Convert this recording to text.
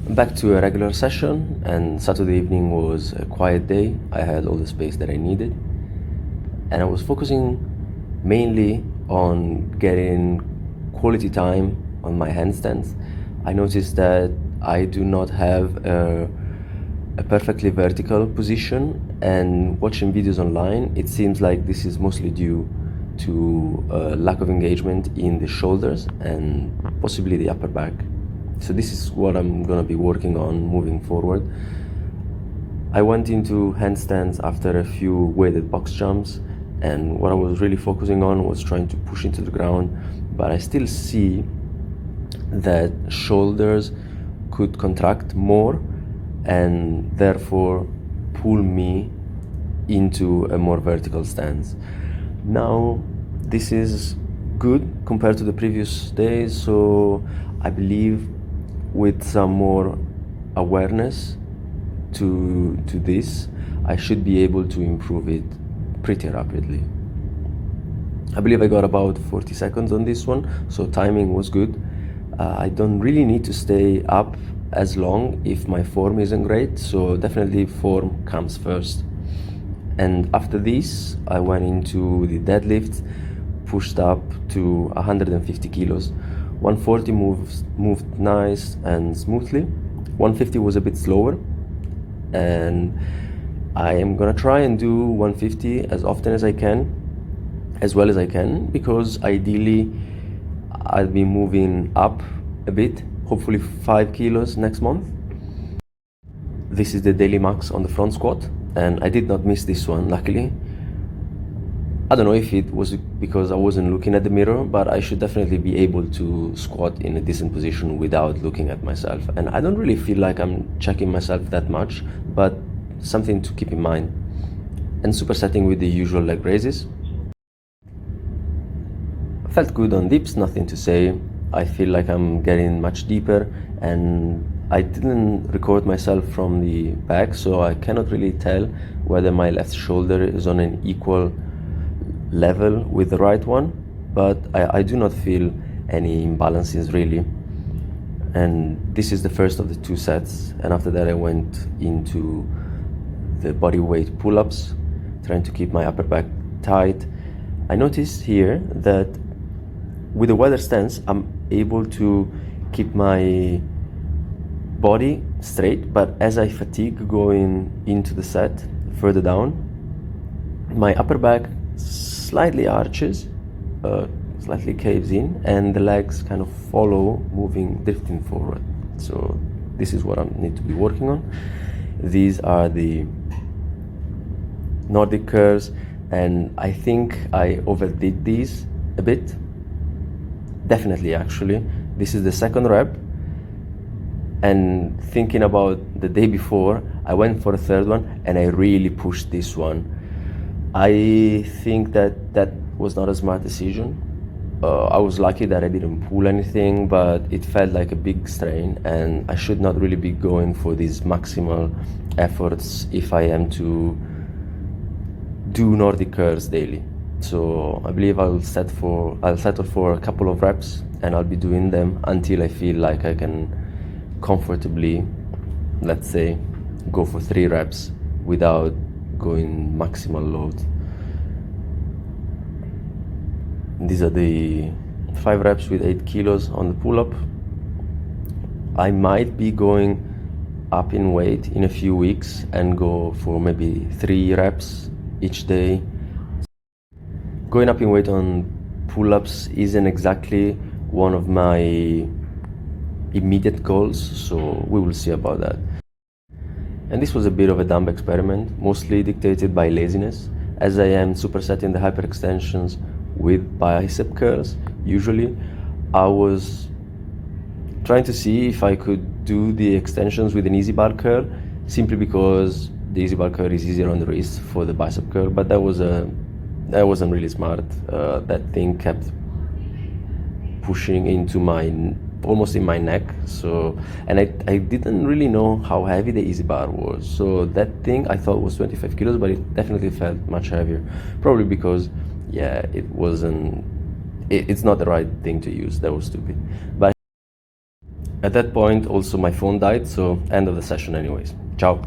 Back to a regular session, and Saturday evening was a quiet day. I had all the space that I needed, and I was focusing mainly on getting quality time on my handstands. I noticed that I do not have a perfectly vertical position, and watching videos online, it seems like this is mostly due to lack of engagement in the shoulders and possibly the upper back. So this is what I'm gonna be working on moving forward. I went into handstands after a few weighted box jumps, and what I was really focusing on was trying to push into the ground, but I still see that shoulders could contract more and therefore pull me into a more vertical stance. Now this is good compared to the previous days, so I believe with some more awareness to this, I should be able to improve it pretty rapidly. I believe I got about 40 seconds on this one, so timing was good. I don't really need to stay up as long if my form isn't great, so definitely form comes first. And after this, I went into the deadlift, pushed up to 150 kilos. 140 moved nice and smoothly. 150 was a bit slower, and I am gonna try and do 150 as often as I can, as well as I can, because ideally I'll be moving up a bit, hopefully 5 kilos next month. This is the daily max on the front squat, and I did not miss this one, luckily. I don't know if it was because I wasn't looking at the mirror, but I should definitely be able to squat in a decent position without looking at myself. And I don't really feel like I'm checking myself that much, but something to keep in mind. And supersetting with the usual leg raises. Felt good on dips, nothing to say. I feel like I'm getting much deeper, and I didn't record myself from the back, so I cannot really tell whether my left shoulder is on an equal level with the right one, but I do not feel any imbalances really. And this is the first of the 2 sets, and after that I went into the body weight pull-ups, trying to keep my upper back tight. I noticed here that with the wider stance I'm able to keep my body straight, but as I fatigue going into the set further down, my upper back slightly arches, slightly caves in, and the legs kind of follow, drifting forward. So this is what I need to be working on. These are the Nordic curls, and I think I overdid these a bit. Definitely, actually. This is the second rep, and thinking about the day before, I went for a third one and I really pushed this one. I think that was not a smart decision. I was lucky that I didn't pull anything, but it felt like a big strain, and I should not really be going for these maximal efforts if I am to do Nordic curls daily. So I believe I'll settle for a couple of reps, and I'll be doing them until I feel like I can comfortably, let's say, go for 3 reps without going maximal load. These are the 5 reps with 8 kilos on the pull-up. I might be going up in weight in a few weeks and go for maybe 3 reps each day. Going up in weight on pull-ups isn't exactly one of my immediate goals, so we will see about that. And this was a bit of a dumb experiment, mostly dictated by laziness, as I am supersetting the hyperextensions with bicep curls. Usually I was trying to see if I could do the extensions with an easy bar curl, simply because the easy bar curl is easier on the wrist for the bicep curl, but that wasn't really smart. That thing kept pushing into almost in my neck, so, and I didn't really know how heavy the easy bar was. So that thing I thought was 25 kilos, but it definitely felt much heavier, probably because it's not the right thing to use. That was stupid. But At that point, also my phone died, so end of the session anyways. Ciao.